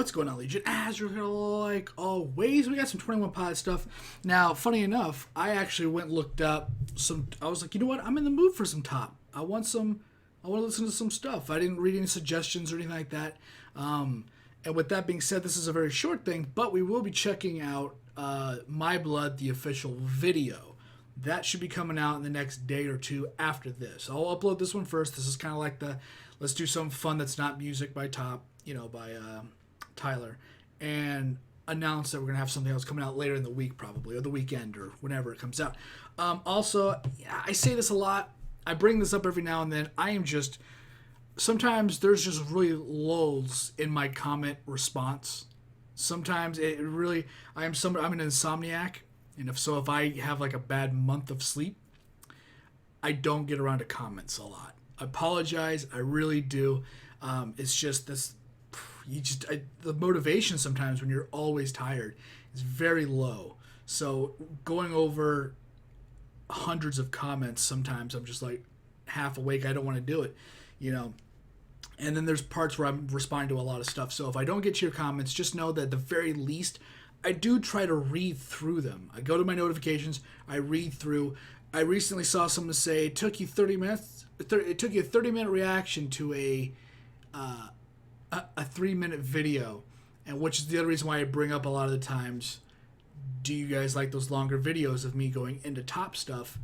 what's going on, Legion? As you're like always, we got some 21 Pod stuff. Now, funny enough, I actually went and looked up some. I was like, you know what? I'm in the mood for some top. I want to listen to some stuff. I didn't read any suggestions or anything like that. And with that being said, this is a very short thing, but we will be checking out My Blood, the official video. That should be coming out in the next day or two after this. I'll upload this one first. This is kind of like the let's do something fun that's not music by Top, by Tyler, and announce that we're going to have something else coming out later in the week probably, or the weekend, or whenever it comes out. Also, I say this a lot. I bring this up every now and then. Sometimes there's just really lulls in my comment response. Sometimes I'm an insomniac. And if I have like a bad month of sleep, I don't get around to comments a lot. I apologize. I really do. It's just this, the motivation sometimes when you're always tired is very low. So going over hundreds of comments, sometimes I'm just like half awake. I don't want to do it, And then there's parts where I'm responding to a lot of stuff. So if I don't get to your comments, just know that at the very least, I do try to read through them. I go to my notifications. I read through. I recently saw someone say it took you 30 minutes. It took you a 30-minute reaction to a 3-minute video, and which is the other reason why I bring up a lot of the times. Do you guys like those longer videos of me going into top stuff?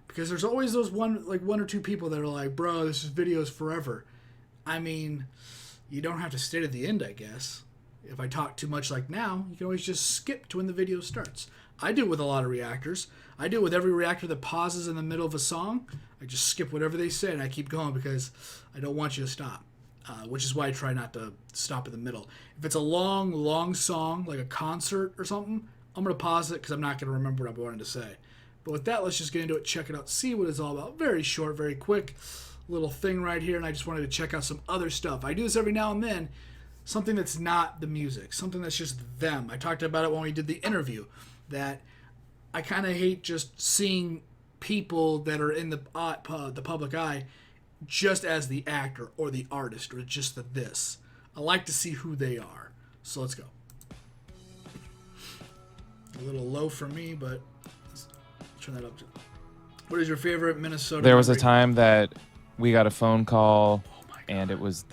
Because there's always those one or two people that are like, bro, this is videos forever. I mean, you don't have to stay to the end, I guess. If I talk too much like now, you can always just skip to when the video starts. I do it with a lot of reactors. I do it with every reactor that pauses in the middle of a song. I just skip whatever they say and I keep going because I don't want you to stop. Which is why I try not to stop in the middle. If it's a long, long song, like a concert or something, I'm going to pause it because I'm not going to remember what I wanted to say. But with that, let's just get into it, check it out, see what it's all about. Very short, very quick little thing right here, and I just wanted to check out some other stuff. I do this every now and then. Something that's not the music, something that's just them. I talked about it when we did the interview, that I kind of hate just seeing people that are in the public eye just as the actor or the artist or just this. I like to see who they are. So let's go. A little low for me, but let's turn that up. What is your favorite Minnesota? There was a time that we got a phone call, and there was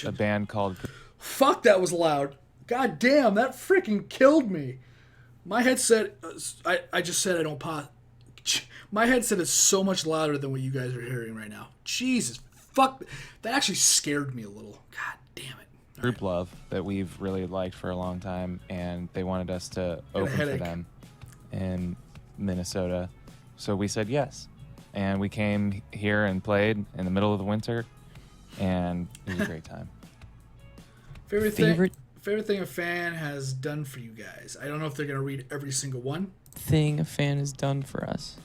a band called... Fuck, that was loud. God damn, that freaking killed me. My headset, I just said I don't pause. My headset is so much louder than what you guys are hearing right now. Jesus, fuck. That actually scared me a little. God damn it. Group Love that we've really liked for a long time, and they wanted us to open for them in Minnesota. So we said yes. And we came here and played in the middle of the winter, and it was a great time. Favorite thing a fan has done for you guys. I don't know if they're going to read every single one. Thing a fan has done for us.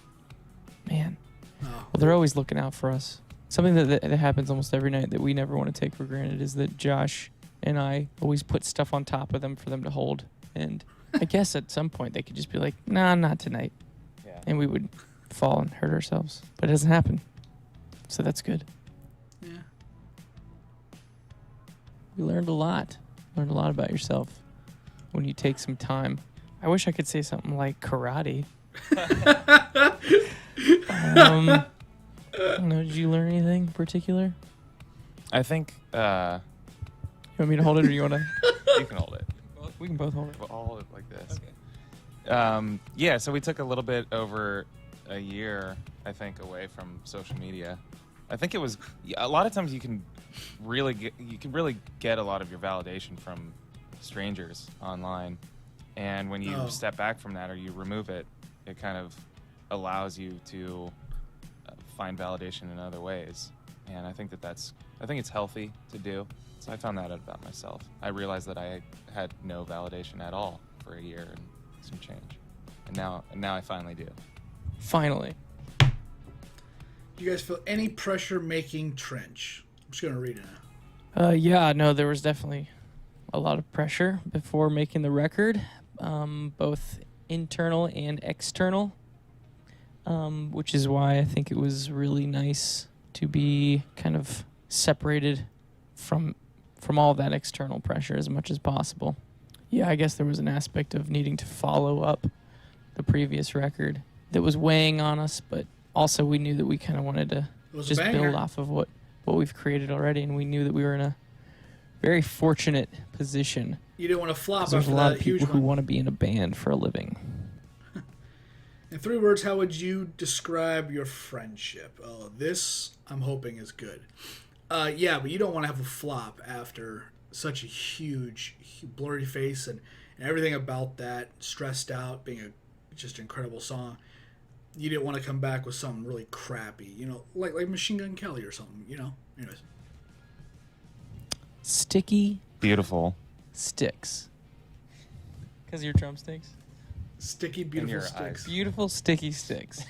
Man. Oh. Well, they're always looking out for us. Something that happens almost every night that we never want to take for granted is that Josh and I always put stuff on top of them for them to hold. And I guess at some point they could just be like, nah, not tonight. Yeah. And we would fall and hurt ourselves. But it doesn't happen. So that's good. Yeah. We learned a lot. Learned a lot about yourself when you take some time. I wish I could say something like karate. I don't know. Did you learn anything in particular? I think... You want me to hold it or you want to? You can hold it. We can both hold it. We'll hold it like this. Okay. Yeah, so we took a little bit over a year, I think, away from social media. I think it was... A lot of times you can really get a lot of your validation from strangers online, and when you step back from that or you remove it, it kind of allows you to find validation in other ways, and I think it's healthy to do. So I found that out about myself. I realized that I had no validation at all for a year and some change, and now I finally do. Finally. Do you guys feel any pressure making Trench? I'm just going to read it now. Yeah, no, there was definitely a lot of pressure before making the record, both internal and external, which is why I think it was really nice to be kind of separated from from all that external pressure as much as possible. Yeah, I guess there was an aspect of needing to follow up the previous record that was weighing on us, but also we knew that we kind of wanted to just build off of what we've created already, and we knew that we were in a very fortunate position. You didn't want to flop. There's a lot of people who one. want to be in a band for a living. In 3 words, how would you describe your friendship? Oh, this I'm hoping is good. Yeah, but you don't want to have a flop after such a huge blurry face and everything about that, stressed out, being a just incredible song. You didn't want to come back with something really crappy, like Machine Gun Kelly or something, Anyways. Sticky. Beautiful. Sticks. Because your drumsticks? Sticky, beautiful sticks. Beautiful, sticky sticks.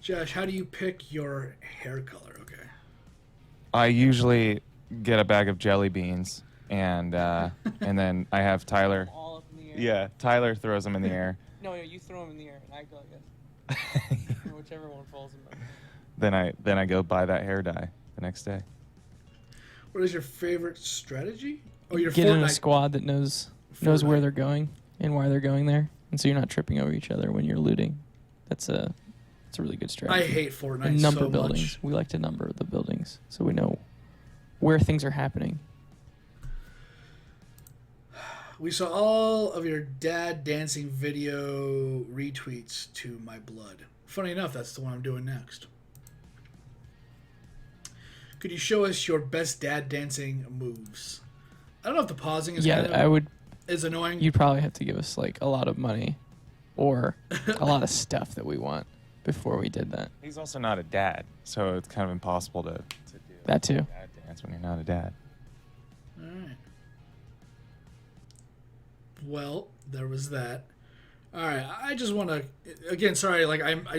Josh, how do you pick your hair color? Okay. I usually get a bag of jelly beans, and then I have Tyler. All up in the air. Yeah, Tyler throws them in the air. No, you throw them in the air, and I go like this. Whichever one falls in my. Then I go buy that hair dye the next day. What is your favorite strategy? Oh, your Get in a Fortnite. squad that knows where they're going and why they're going there, and so you're not tripping over each other when you're looting. That's a really good strategy. I hate Fortnite and number so buildings. much. We like to number the buildings so we know where things are happening. We saw all of your dad dancing video retweets to my blood. Funny enough, that's the one I'm doing next. Could you show us your best dad dancing moves? I don't know if the pausing is is annoying. You'd probably have to give us like a lot of money or a lot of stuff that we want before we did that. He's also not a dad, so it's kind of impossible to do that too. A dad dance when you're not a dad. All right. Well, there was that. All right, I just want to again. Sorry,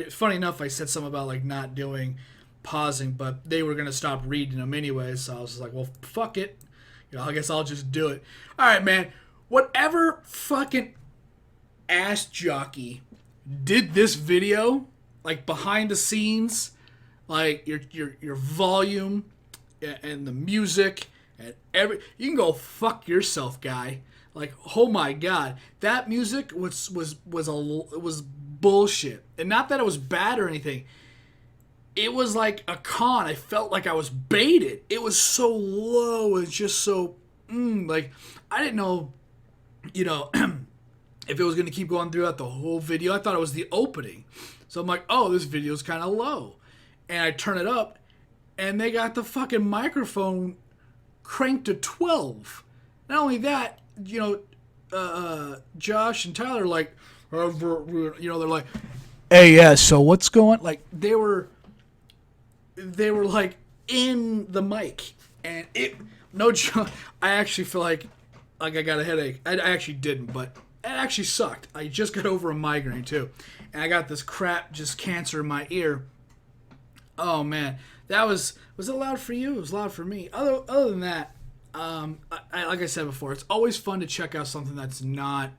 funny enough, I said something about like not doing pausing, but they were gonna stop reading them anyway, so I was just like, well, fuck it. I guess I'll just do it. All right, man. Whatever fucking ass jockey did this video, like behind the scenes, like your volume and the music and you can go fuck yourself, guy. Like, oh my god, that music was bullshit, and not that it was bad or anything. It was like a con. I felt like I was baited. It was so low and just so like I didn't know, if it was gonna keep going throughout the whole video. I thought it was the opening, so I'm like, oh, this video's kind of low, and I turn it up, and they got the fucking microphone cranked to 12. Not only that, Josh and Tyler like, they're like, hey, yeah, so what's going? Like they were like in the mic, and no joke. I actually feel like I got a headache. I actually didn't, but it actually sucked. I just got over a migraine too, and I got this crap, just cancer in my ear. Oh man, that was it loud for you? It was loud for me. Other than that, like I said before, it's always fun to check out something that's not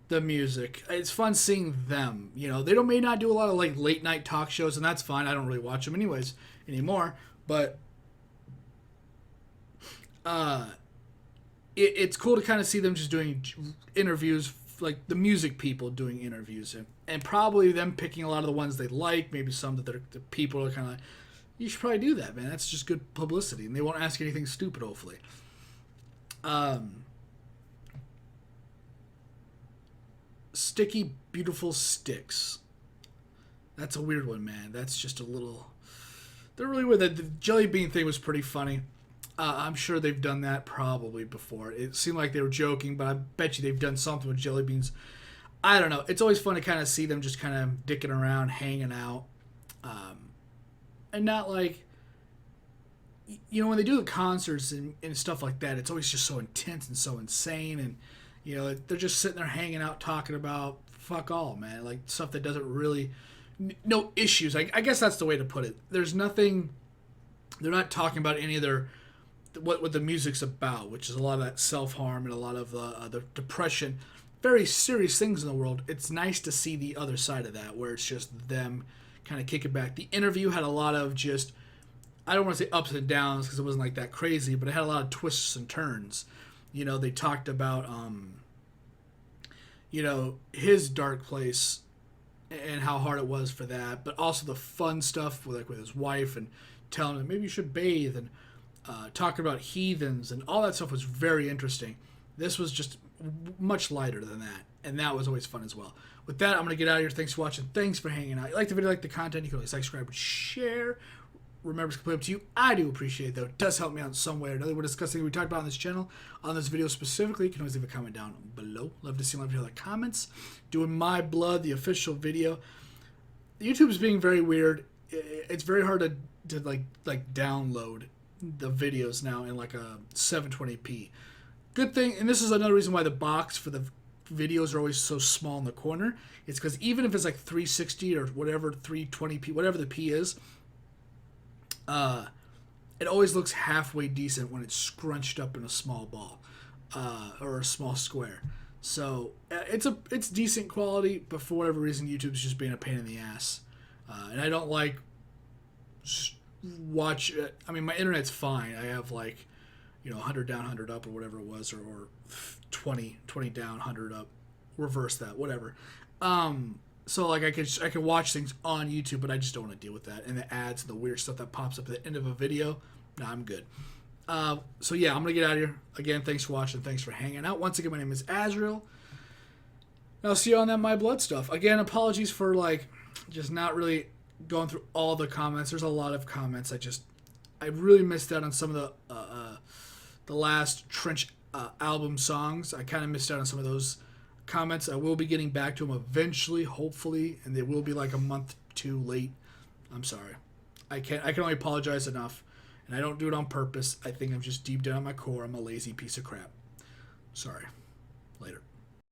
the music. It's fun seeing them. They may not do a lot of like late night talk shows, and that's fine. I don't really watch them anyways anymore. But it's cool to kind of see them just doing interviews, like the music people doing interviews, and probably them picking a lot of the ones they like. Maybe some that the people are kind of like, you should probably do that, man. That's just good publicity, and they won't ask anything stupid, hopefully. Sticky, beautiful sticks. That's a weird one, man. That's just a little... They're really weird. The jelly bean thing was pretty funny. I'm sure they've done that probably before. It seemed like they were joking, but I bet you they've done something with jelly beans. I don't know. It's always fun to kind of see them just kind of dicking around, hanging out. And not like... when they do the concerts and stuff like that, it's always just so intense and so insane, and they're just sitting there hanging out talking about fuck all, man, like stuff that doesn't really, no issues. I guess that's the way to put it. There's nothing. They're not talking about any of their what the music's about, which is a lot of that self-harm and a lot of the depression, very serious things in the world. It's nice to see the other side of that, where it's just them kind of kicking back. The interview had a lot of just I don't want to say ups and downs because it wasn't like that crazy, but it had a lot of twists and turns. You know, they talked about, you know, his dark place and how hard it was for that, but also the fun stuff with his wife and telling him maybe you should bathe and talking about heathens and all that stuff was very interesting. This was just much lighter than that, and that was always fun as well. With that, I'm going to get out of here. Thanks for watching. Thanks for hanging out. If you like the video, like the content, you can always like, subscribe, and share. Remember, it's completely up to you. I do appreciate it, though. It does help me out in some way or another. We're discussing what we talked about on this channel, on this video specifically. You can always leave a comment down below. Love to see a lot of your other comments. Doing My Blood, the official video. YouTube's being very weird. It's very hard to like download the videos now in like a 720p. Good thing, and this is another reason why the box for the videos are always so small in the corner. It's because even if it's like 360 or whatever, 320p, whatever the p is, it always looks halfway decent when it's scrunched up in a small ball or a small square. So it's decent quality, but for whatever reason, YouTube's just being a pain in the ass. And I don't like watch. I mean, my internet's fine. I have like, you know, 100 down, 100 up, or whatever it was, or 20 down, 100 up. Reverse that, whatever. So like I could watch things on YouTube, but I just don't want to deal with that and the ads and the weird stuff that pops up at the end of a video. Nah, I'm good. So yeah, I'm gonna get out of here. Again, thanks for watching. Thanks for hanging out. Once again, my name is Azrael. I'll see you on that My Blood stuff. Again, apologies for like just not really going through all the comments. There's a lot of comments. I really missed out on some of the last Trench album songs. I kind of missed out on some of those comments. I will be getting back to them eventually, hopefully, and they will be like a month too late. I'm sorry. I can only apologize enough, and I don't do it on purpose. I think I'm just deep down in my core, I'm a lazy piece of crap. Sorry. Later.